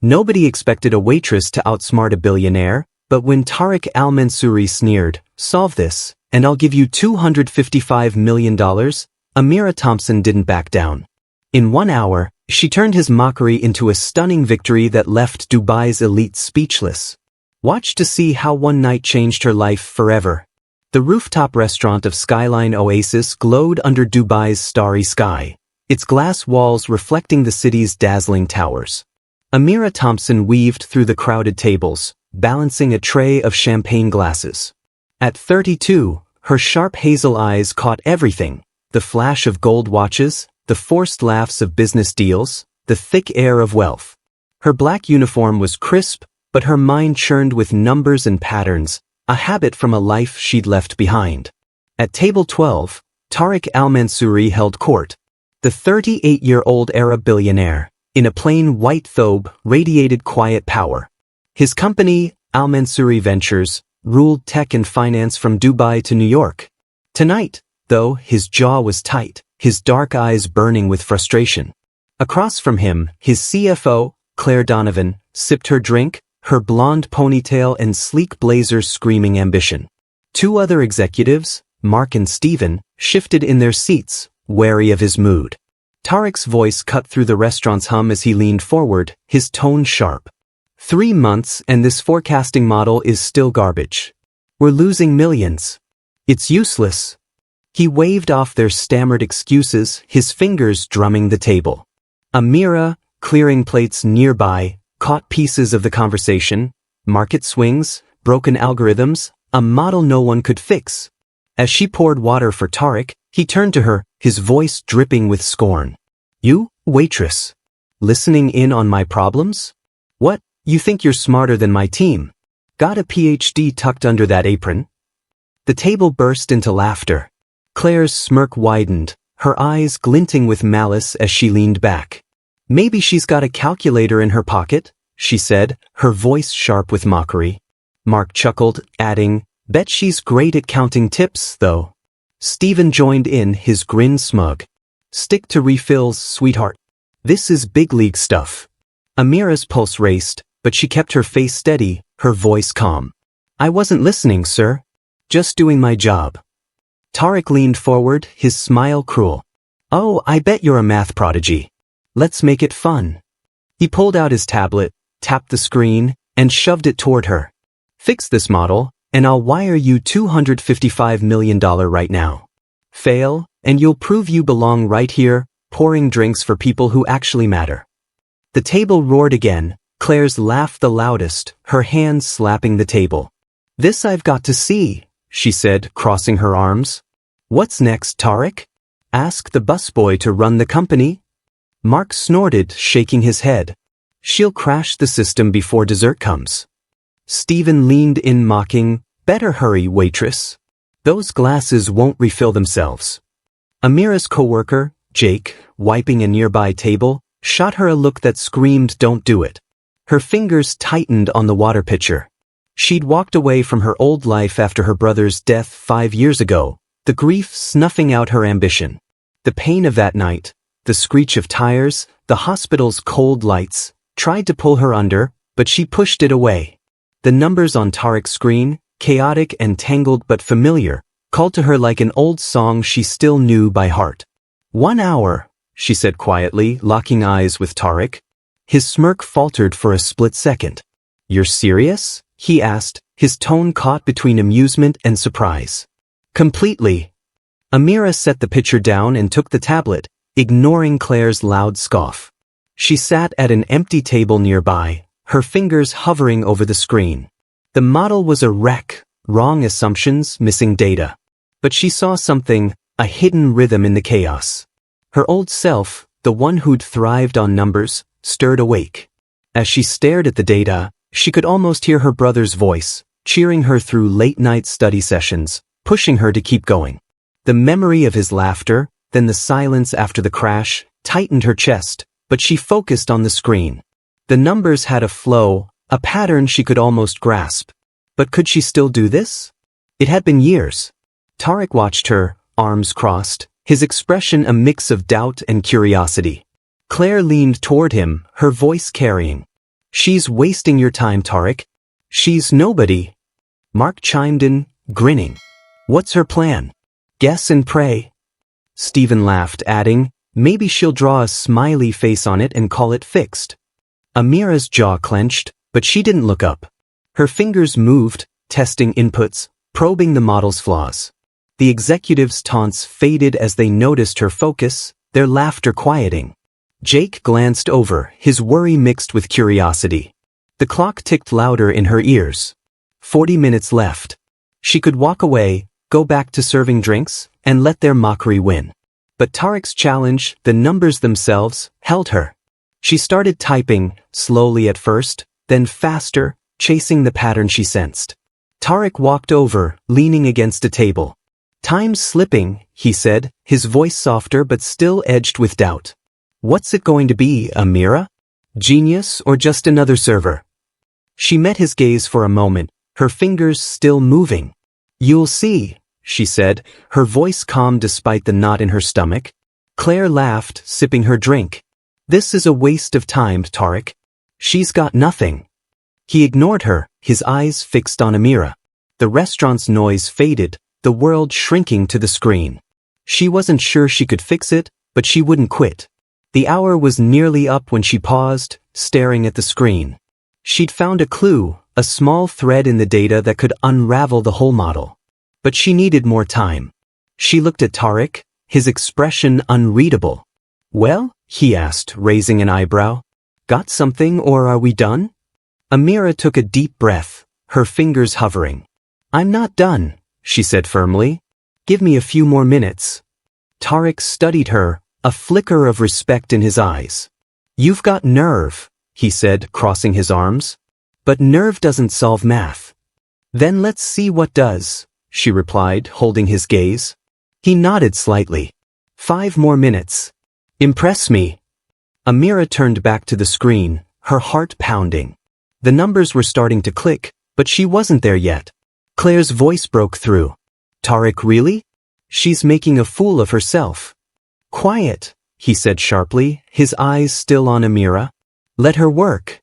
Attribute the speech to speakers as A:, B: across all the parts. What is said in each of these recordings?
A: Nobody expected a waitress to outsmart a billionaire, but when Tariq Al-Mansouri sneered, "Solve this, and I'll give you $255 million, Amira Thompson didn't back down. In 1 hour, she turned his mockery into a stunning victory that left Dubai's elite speechless. Watch to see how one night changed her life forever. The rooftop restaurant of Skyline Oasis glowed under Dubai's starry sky, its glass walls reflecting the city's dazzling towers. Amira Thompson weaved through the crowded tables, balancing a tray of champagne glasses. At 32, her sharp hazel eyes caught everything: the flash of gold watches, the forced laughs of business deals, the thick air of wealth. Her black uniform was crisp, but her mind churned with numbers and patterns, a habit from a life she'd left behind. At table 12, Tariq Al-Mansouri held court. The 38-year-old Arab billionaire, in a plain white thobe, radiated quiet power. His company, Al-Mansouri Ventures, ruled tech and finance from Dubai to New York. Tonight, though, his jaw was tight, his dark eyes burning with frustration. Across from him, his CFO, Claire Donovan, sipped her drink, her blonde ponytail and sleek blazer screaming ambition. Two other executives, Mark and Steven, shifted in their seats, wary of his mood. Tariq's voice cut through the restaurant's hum as he leaned forward, his tone sharp. 3 months and this forecasting model is still garbage. We're losing millions. It's useless. He waved off their stammered excuses, his fingers drumming the table. Amira, clearing plates nearby, caught pieces of the conversation: market swings, broken algorithms, a model no one could fix. As she poured water for Tariq, he turned to her, his voice dripping with scorn. "You, waitress? Listening in on my problems? What, you think you're smarter than my team? Got a PhD tucked under that apron?" The table burst into laughter. Claire's smirk widened, her eyes glinting with malice as she leaned back. "Maybe she's got a calculator in her pocket," she said, her voice sharp with mockery. Mark chuckled, adding, "Bet she's great at counting tips, though." Steven joined in, his grin smug. "Stick to refills, sweetheart. This is big league stuff." Amira's pulse raced, but she kept her face steady, her voice calm. "I wasn't listening, sir. Just doing my job." Tariq leaned forward, his smile cruel. "Oh, I bet you're a math prodigy. Let's make it fun." He pulled out his tablet, tapped the screen, and shoved it toward her. "Fix this model, and I'll wire you $255 million right now. Fail, and you'll prove you belong right here, pouring drinks for people who actually matter." The table roared again, Claire's laugh the loudest, her hands slapping the table. "This I've got to see," she said, crossing her arms. "What's next, Tariq? Ask the busboy to run the company?" Mark snorted, shaking his head. "She'll crash the system before dessert comes." Steven leaned in mocking, "Better hurry, waitress. Those glasses won't refill themselves." Amira's coworker, Jake, wiping a nearby table, shot her a look that screamed, "Don't do it." Her fingers tightened on the water pitcher. She'd walked away from her old life after her brother's death 5 years ago, the grief snuffing out her ambition. The pain of that night, the screech of tires, the hospital's cold lights, tried to pull her under, but she pushed it away. The numbers on Tariq's screen, chaotic and tangled but familiar, called to her like an old song she still knew by heart. 1 hour, she said quietly, locking eyes with Tariq. His smirk faltered for a split second. "You're serious?" he asked, his tone caught between amusement and surprise. "Completely." Amira set the pitcher down and took the tablet, ignoring Claire's loud scoff. She sat at an empty table nearby, her fingers hovering over the screen. The model was a wreck, wrong assumptions, missing data. But she saw something, a hidden rhythm in the chaos. Her old self, the one who'd thrived on numbers, stirred awake. As she stared at the data, she could almost hear her brother's voice, cheering her through late-night study sessions, pushing her to keep going. The memory of his laughter, then the silence after the crash, tightened her chest, but she focused on the screen. The numbers had a flow, a pattern she could almost grasp. But could she still do this? It had been years. Tariq watched her, arms crossed, his expression a mix of doubt and curiosity. Claire leaned toward him, her voice carrying. She's wasting your time, Tarek. She's nobody. Mark chimed in, grinning. What's her plan? Guess and pray. Stephen laughed, adding, maybe she'll draw a smiley face on it and call it fixed. Amira's jaw clenched, but she didn't look up. Her fingers moved, testing inputs, probing the model's flaws. The executives' taunts faded as they noticed her focus, their laughter quieting. Jake glanced over, his worry mixed with curiosity. The clock ticked louder in her ears. 40 minutes left. She could walk away, go back to serving drinks, and let their mockery win. But Tarek's challenge, the numbers themselves, held her. She started typing, slowly at first, then faster, chasing the pattern she sensed. Tarek walked over, leaning against a table. Time's slipping, he said, his voice softer but still edged with doubt. What's it going to be, Amira? Genius or just another server? She met his gaze for a moment, her fingers still moving. You'll see, she said, her voice calm despite the knot in her stomach. Claire laughed, sipping her drink. This is a waste of time, Tarek. She's got nothing. He ignored her, his eyes fixed on Amira. The restaurant's noise faded, the world shrinking to the screen. She wasn't sure she could fix it, but she wouldn't quit. The hour was nearly up when she paused, staring at the screen. She'd found a clue, a small thread in the data that could unravel the whole model. But she needed more time. She looked at Tarek, his expression unreadable. Well? He asked, raising an eyebrow. Got something or are we done? Amira took a deep breath, her fingers hovering. I'm not done, she said firmly. Give me a few more minutes. Tarek studied her, a flicker of respect in his eyes. You've got nerve, he said, crossing his arms. But nerve doesn't solve math. Then let's see what does, she replied, holding his gaze. He nodded slightly. 5 more minutes. Impress me. Amira turned back to the screen, her heart pounding. The numbers were starting to click, but she wasn't there yet. Claire's voice broke through. Tarek, really? She's making a fool of herself. Quiet, he said sharply, his eyes still on Amira. Let her work.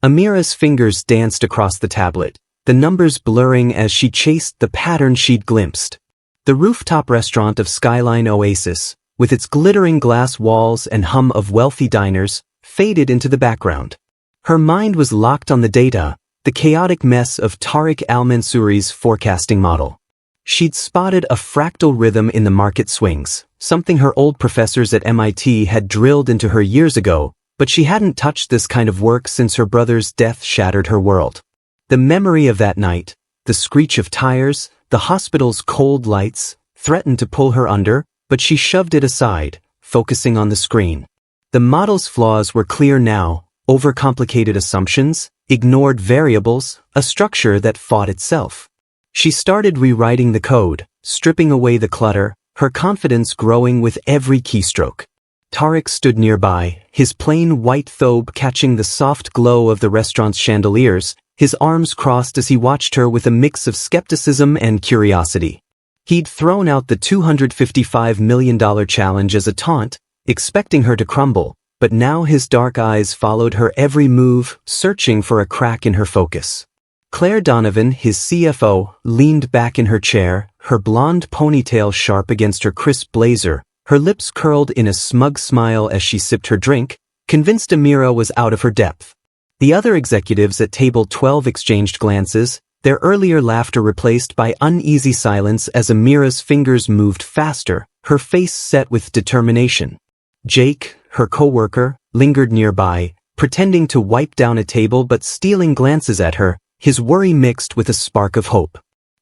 A: Amira's fingers danced across the tablet, the numbers blurring as she chased the pattern she'd glimpsed. The rooftop restaurant of Skyline Oasis, with its glittering glass walls and hum of wealthy diners, faded into the background. Her mind was locked on the data, the chaotic mess of Tariq Al-Mansouri's forecasting model. She'd spotted a fractal rhythm in the market swings, something her old professors at MIT had drilled into her years ago, but she hadn't touched this kind of work since her brother's death shattered her world. The memory of that night, the screech of tires, the hospital's cold lights, threatened to pull her under, but she shoved it aside, focusing on the screen. The model's flaws were clear now, overcomplicated assumptions, ignored variables, a structure that fought itself. She started rewriting the code, stripping away the clutter, her confidence growing with every keystroke. Tarek stood nearby, his plain white thobe catching the soft glow of the restaurant's chandeliers, his arms crossed as he watched her with a mix of skepticism and curiosity. He'd thrown out the $255 million challenge as a taunt, expecting her to crumble, but now his dark eyes followed her every move, searching for a crack in her focus. Claire Donovan, his CFO, leaned back in her chair, her blonde ponytail sharp against her crisp blazer, her lips curled in a smug smile as she sipped her drink, convinced Amira was out of her depth. The other executives at table 12 exchanged glances, their earlier laughter replaced by uneasy silence as Amira's fingers moved faster, her face set with determination. Jake, her coworker, lingered nearby, pretending to wipe down a table but stealing glances at her, his worry mixed with a spark of hope.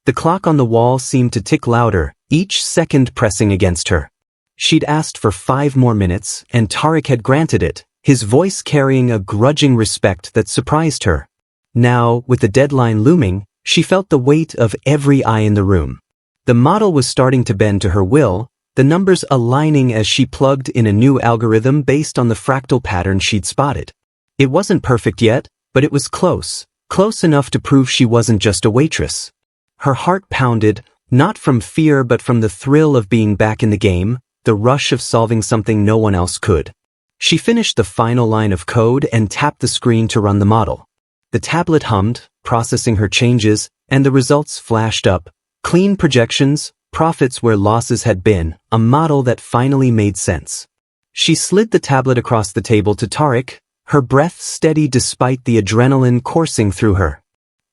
A: The clock on the wall seemed to tick louder, each second pressing against her. She'd asked for 5 more minutes, and Tarek had granted it, his voice carrying a grudging respect that surprised her. Now, with the deadline looming, she felt the weight of every eye in the room. The model was starting to bend to her will, the numbers aligning as she plugged in a new algorithm based on the fractal pattern she'd spotted. It wasn't perfect yet, but it was close enough to prove she wasn't just a waitress. Her heart pounded, not from fear but from the thrill of being back in the game, the rush of solving something no one else could. She finished the final line of code and tapped the screen to run the model. The tablet hummed, processing her changes, and the results flashed up. Clean projections, profits where losses had been, a model that finally made sense. She slid the tablet across the table to Tariq, her breath steady despite the adrenaline coursing through her.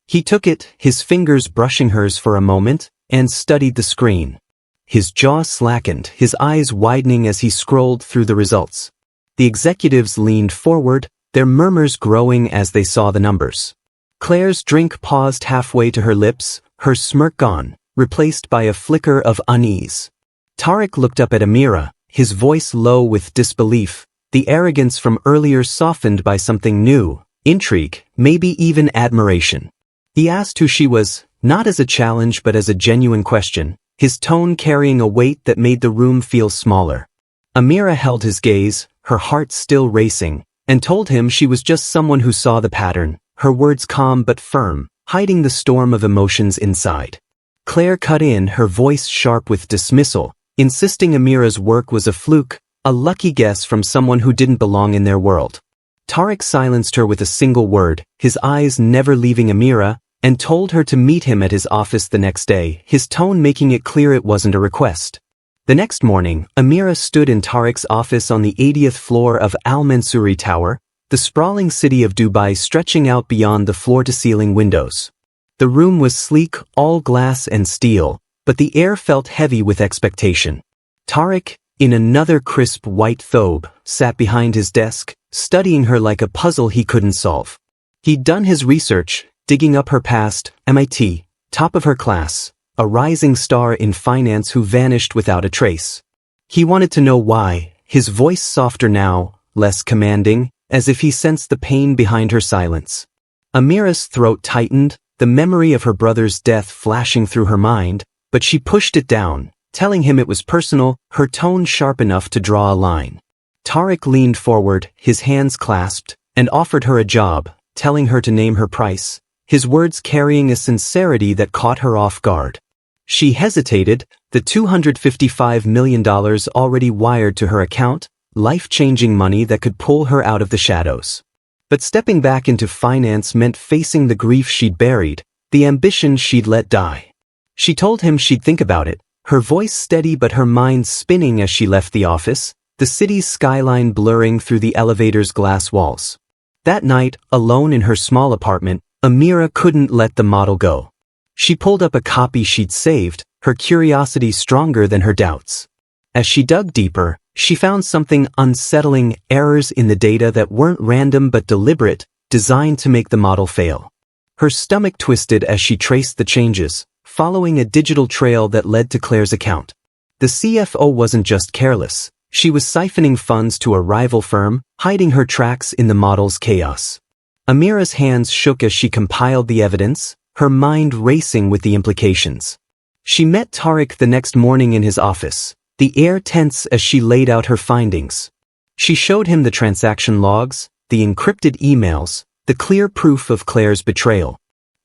A: He took it, his fingers brushing hers for a moment, and studied the screen. His jaw slackened, his eyes widening as he scrolled through the results. The executives leaned forward, their murmurs growing as they saw the numbers. Claire's drink paused halfway to her lips, her smirk gone, replaced by a flicker of unease. Tariq looked up at Amira, his voice low with disbelief, the arrogance from earlier softened by something new, intrigue, maybe even admiration. He asked who she was, not as a challenge but as a genuine question, his tone carrying a weight that made the room feel smaller. Amira held his gaze, her heart still racing, and told him she was just someone who saw the pattern, her words calm but firm, hiding the storm of emotions inside. Claire cut in, her voice sharp with dismissal, insisting Amira's work was a fluke, a lucky guess from someone who didn't belong in their world. Tariq silenced her with a single word, his eyes never leaving Amira, and told her to meet him at his office the next day, his tone making it clear it wasn't a request. The next morning, Amira stood in Tariq's office on the 80th floor of Al Mansouri Tower, the sprawling city of Dubai stretching out beyond the floor-to-ceiling windows. The room was sleek, all glass and steel, but the air felt heavy with expectation. Tariq, in another crisp white thobe, sat behind his desk, studying her like a puzzle he couldn't solve. He'd done his research, digging up her past, MIT, top of her class, a rising star in finance who vanished without a trace. He wanted to know why, his voice softer now, less commanding, as if he sensed the pain behind her silence. Amira's throat tightened, the memory of her brother's death flashing through her mind, but she pushed it down, telling him it was personal, her tone sharp enough to draw a line. Tariq leaned forward, his hands clasped, and offered her a job, telling her to name her price, his words carrying a sincerity that caught her off guard. She hesitated, the $255 million already wired to her account, life-changing money that could pull her out of the shadows. But stepping back into finance meant facing the grief she'd buried, the ambition she'd let die. She told him she'd think about it, her voice steady but her mind spinning as she left the office, the city's skyline blurring through the elevator's glass walls. That night, alone in her small apartment, Amira couldn't let the model go. She pulled up a copy she'd saved, her curiosity stronger than her doubts. As she dug deeper, she found something unsettling, errors in the data that weren't random but deliberate, designed to make the model fail. Her stomach twisted as she traced the changes, following a digital trail that led to Claire's account. The CFO wasn't just careless, she was siphoning funds to a rival firm, hiding her tracks in the model's chaos. Amira's hands shook as she compiled the evidence, her mind racing with the implications. She met Tariq the next morning in his office, the air tense as she laid out her findings. She showed him the transaction logs, the encrypted emails, the clear proof of Claire's betrayal.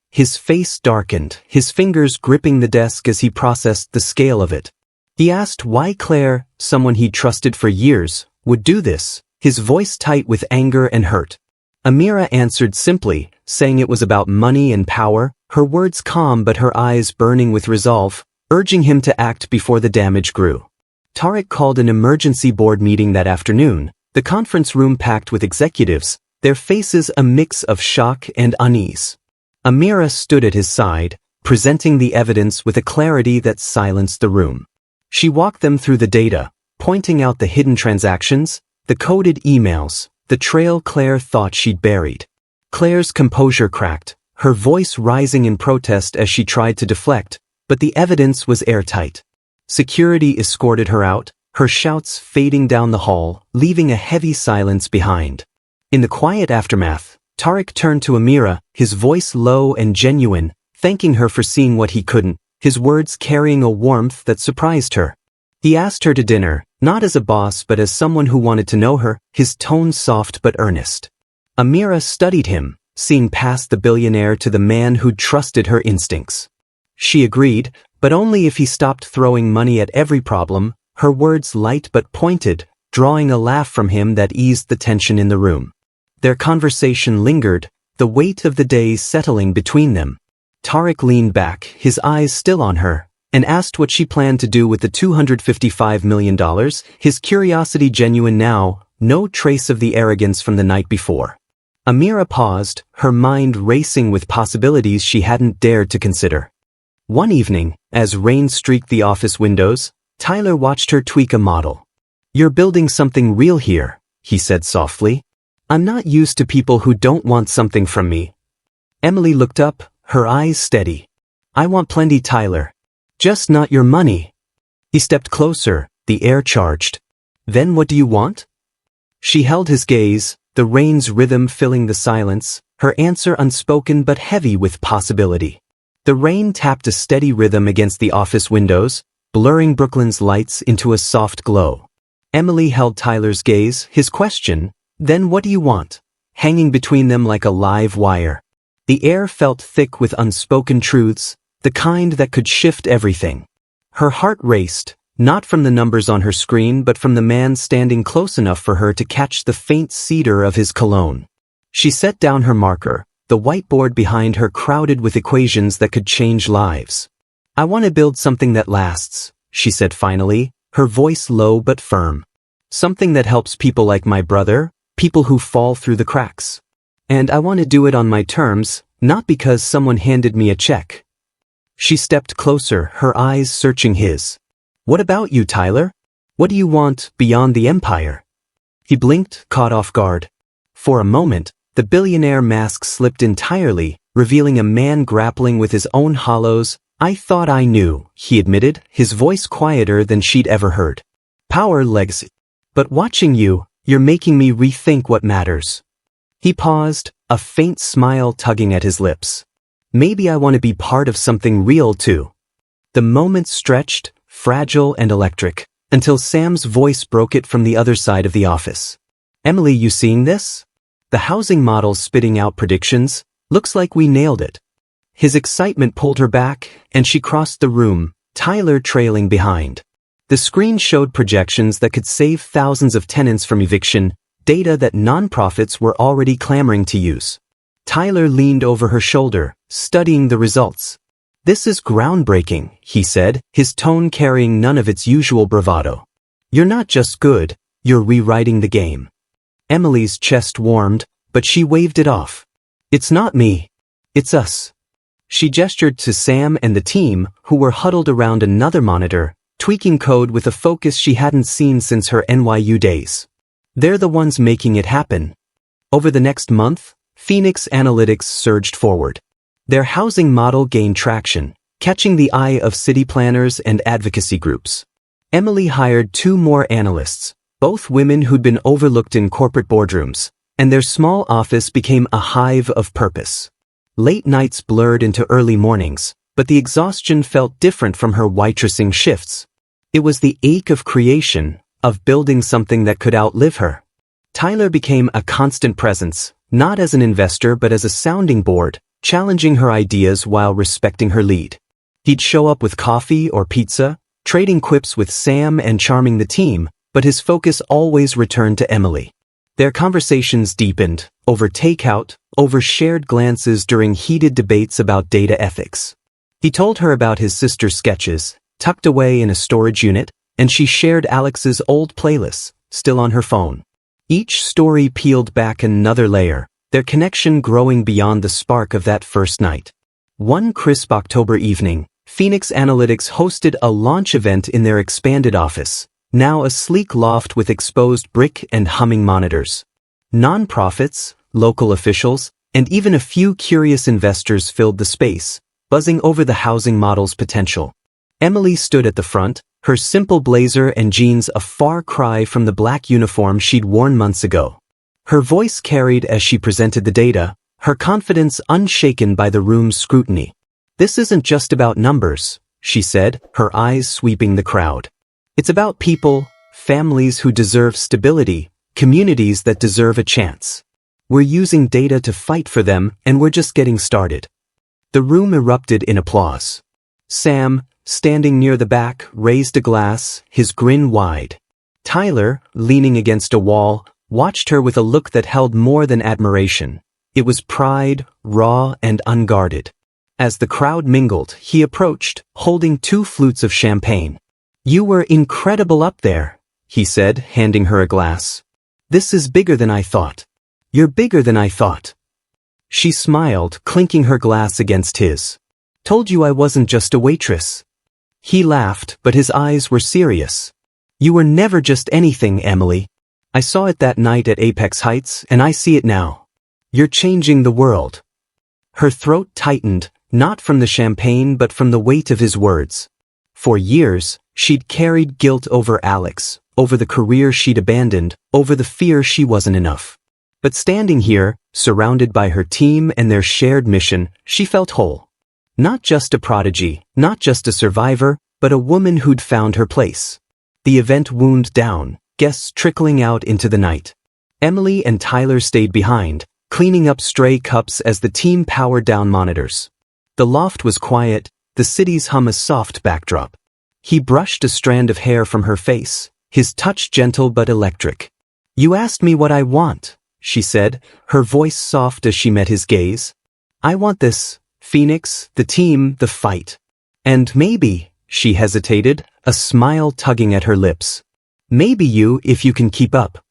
A: His face darkened, his fingers gripping the desk as he processed the scale of it. He asked why Claire, someone he'd trusted for years, would do this, his voice tight with anger and hurt. Amira answered simply, saying it was about money and power, her words calm but her eyes burning with resolve, urging him to act before the damage grew. Tariq called an emergency board meeting that afternoon, the conference room packed with executives, their faces a mix of shock and unease. Amira stood at his side, presenting the evidence with a clarity that silenced the room. She walked them through the data, pointing out the hidden transactions, the coded emails, the trail Claire thought she'd buried. Claire's composure cracked, her voice rising in protest as she tried to deflect, but the evidence was airtight. Security escorted her out, her shouts fading down the hall, leaving a heavy silence behind. In the quiet aftermath, Tariq turned to Amira, his voice low and genuine, thanking her for seeing what he couldn't, his words carrying a warmth that surprised her. He asked her to dinner, not as a boss but as someone who wanted to know her, his tone soft but earnest. Amira studied him, seeing past the billionaire to the man who'd trusted her instincts. She agreed, but only if he stopped throwing money at every problem, her words light but pointed, drawing a laugh from him that eased the tension in the room. Their conversation lingered, the weight of the day settling between them. Tarek leaned back, his eyes still on her, and asked what she planned to do with the $255 million, his curiosity genuine now, no trace of the arrogance from the night before. Amira paused, her mind racing with possibilities she hadn't dared to consider. One evening, as rain streaked the office windows, Tyler watched her tweak a model. "You're building something real here," he said softly. "I'm not used to people who don't want something from me." Emily looked up, her eyes steady. "I want plenty, Tyler. Just not your money." He stepped closer, the air charged. "Then what do you want?" She held his gaze, the rain's rhythm filling the silence, her answer unspoken but heavy with possibility. The rain tapped a steady rhythm against the office windows, blurring Brooklyn's lights into a soft glow. Emily held Tyler's gaze, his question, "Then what do you want?" hanging between them like a live wire. The air felt thick with unspoken truths, the kind that could shift everything. Her heart raced, not from the numbers on her screen but from the man standing close enough for her to catch the faint cedar of his cologne. She set down her marker, the whiteboard behind her crowded with equations that could change lives. "I want to build something that lasts," she said finally, her voice low but firm. "Something that helps people like my brother, people who fall through the cracks. And I want to do it on my terms, not because someone handed me a check." She stepped closer, her eyes searching his. "What about you, Tyler? What do you want beyond the empire?" He blinked, caught off guard. For a moment, the billionaire mask slipped entirely, revealing a man grappling with his own hollows. "I thought I knew," he admitted, his voice quieter than she'd ever heard. "Power, legacy. But watching you, you're making me rethink what matters." He paused, a faint smile tugging at his lips. "Maybe I want to be part of something real too." The moment stretched, fragile and electric, until Sam's voice broke it from the other side of the office. "Emily, you seeing this? The housing model's spitting out predictions. Looks like we nailed it." His excitement pulled her back, and she crossed the room, Tyler trailing behind. The screen showed projections that could save thousands of tenants from eviction, data that nonprofits were already clamoring to use. Tyler leaned over her shoulder, studying the results. "This is groundbreaking," he said, his tone carrying none of its usual bravado. "You're not just good, you're rewriting the game." Emily's chest warmed, but she waved it off. "It's not me. It's us." She gestured to Sam and the team, who were huddled around another monitor, tweaking code with a focus she hadn't seen since her NYU days. "They're the ones making it happen." Over the next month, Phoenix Analytics surged forward. Their housing model gained traction, catching the eye of city planners and advocacy groups. Emily hired 2 more analysts, both women who'd been overlooked in corporate boardrooms, and their small office became a hive of purpose. Late nights blurred into early mornings, but the exhaustion felt different from her waitressing shifts. It was the ache of creation, of building something that could outlive her. Tyler became a constant presence, not as an investor but as a sounding board, challenging her ideas while respecting her lead. He'd show up with coffee or pizza, trading quips with Sam and charming the team, but his focus always returned to Emily. Their conversations deepened, over takeout, over shared glances during heated debates about data ethics. He told her about his sister's sketches, tucked away in a storage unit, and she shared Alex's old playlists, still on her phone. Each story peeled back another layer, their connection growing beyond the spark of that first night. One crisp October evening, Phoenix Analytics hosted a launch event in their expanded office, now a sleek loft with exposed brick and humming monitors. Nonprofits, local officials, and even a few curious investors filled the space, buzzing over the housing model's potential. Emily stood at the front, her simple blazer and jeans a far cry from the black uniform she'd worn months ago. Her voice carried as she presented the data, her confidence unshaken by the room's scrutiny. "This isn't just about numbers," she said, her eyes sweeping the crowd. "It's about people, families who deserve stability, communities that deserve a chance. We're using data to fight for them, and we're just getting started." The room erupted in applause. Sam, standing near the back, raised a glass, his grin wide. Tyler, leaning against a wall, watched her with a look that held more than admiration. It was pride, raw and unguarded. As the crowd mingled, he approached, holding 2 flutes of champagne. "You were incredible up there," he said, handing her a glass. "This is bigger than I thought." "You're bigger than I thought." She smiled, clinking her glass against his. "Told you I wasn't just a waitress." He laughed, but his eyes were serious. "You were never just anything, Emily. I saw it that night at Apex Heights, and I see it now. You're changing the world." Her throat tightened, not from the champagne but from the weight of his words. For years, she'd carried guilt over Alex, over the career she'd abandoned, over the fear she wasn't enough. But standing here, surrounded by her team and their shared mission, she felt whole. Not just a prodigy, not just a survivor, but a woman who'd found her place. The event wound down, guests trickling out into the night. Emily and Tyler stayed behind, cleaning up stray cups as the team powered down monitors. The loft was quiet, the city's hum a soft backdrop. He brushed a strand of hair from her face, his touch gentle but electric. "You asked me what I want," she said, her voice soft as she met his gaze. "I want this, Phoenix, the team, the fight. And maybe," she hesitated, a smile tugging at her lips. "Maybe you if you can keep up."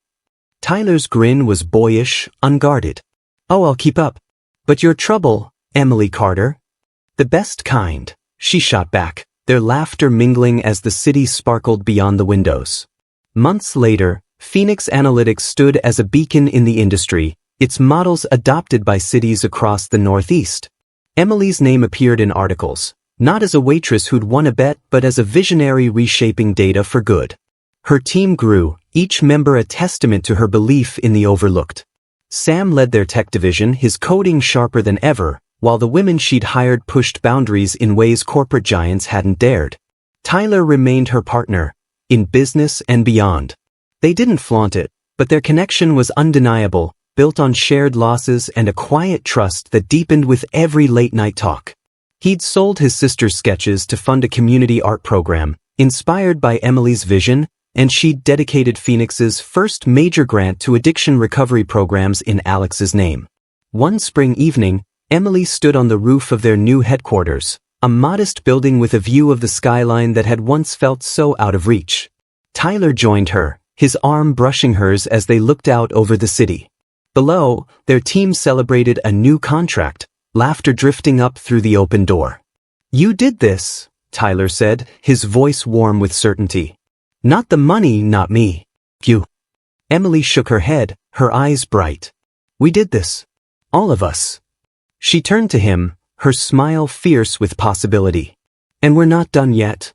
A: Tyler's grin was boyish, unguarded. "Oh, I'll keep up. But you're trouble, Emily Carter." "The best kind," she shot back, their laughter mingling as the city sparkled beyond the windows. Months later, Phoenix Analytics stood as a beacon in the industry, its models adopted by cities across the Northeast. Emily's name appeared in articles, not as a waitress who'd won a bet but as a visionary reshaping data for good. Her team grew, each member a testament to her belief in the overlooked. Sam led their tech division, his coding sharper than ever, while the women she'd hired pushed boundaries in ways corporate giants hadn't dared. Tyler remained her partner, in business and beyond. They didn't flaunt it, but their connection was undeniable, built on shared losses and a quiet trust that deepened with every late-night talk. He'd sold his sister's sketches to fund a community art program, inspired by Emily's vision, and she'd dedicated Phoenix's first major grant to addiction recovery programs in Alex's name. One spring evening, Emily stood on the roof of their new headquarters, a modest building with a view of the skyline that had once felt so out of reach. Tyler joined her, his arm brushing hers as they looked out over the city. Below, their team celebrated a new contract, laughter drifting up through the open door. "You did this," Tyler said, his voice warm with certainty. "Not the money, not me. You." Emily shook her head, her eyes bright. "We did this. All of us." She turned to him, her smile fierce with possibility. "And we're not done yet."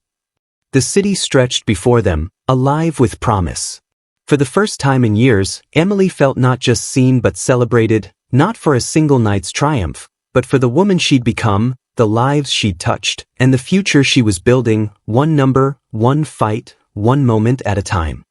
A: The city stretched before them, alive with promise. For the first time in years, Emily felt not just seen but celebrated, not for a single night's triumph, but for the woman she'd become, the lives she'd touched, and the future she was building, one number, one fight, one moment at a time.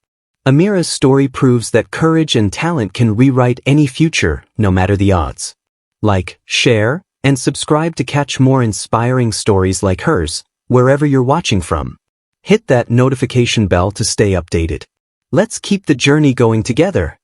A: Amira's story proves that courage and talent can rewrite any future, no matter the odds. Like, share, and subscribe to catch more inspiring stories like hers, wherever you're watching from. Hit that notification bell to stay updated. Let's keep the journey going together.